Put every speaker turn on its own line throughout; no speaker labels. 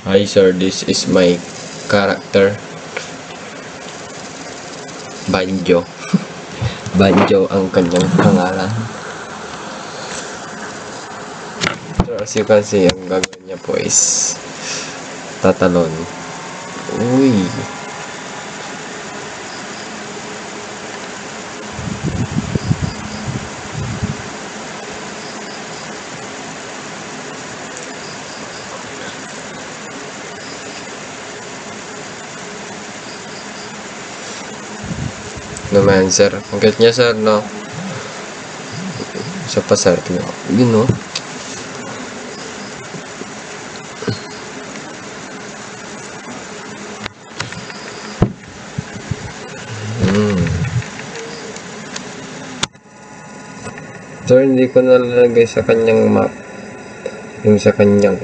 Hi sir, this is my character. Banjo. Banjo ang kanyang pangalan. So as you can see, ang gagawin niya po is tatalon. Uy! Naman sir, ang cute niya sir, no? Isa pa sir, yun no? So hindi ko nalalagay sa kanyang map yung sa kanyang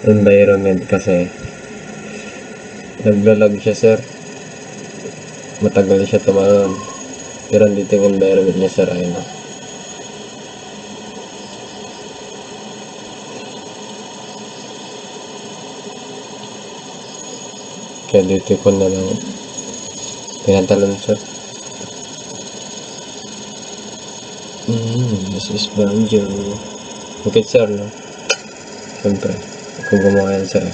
environment kasi naglalag siya sir, matagal siya tumalon, pero dito yung environment niya sir, ayun no? Kaya dito ko na lang tinatalon sir. This is Banjo. Okay sir, no? Siyempre, kung gumawa yan sir.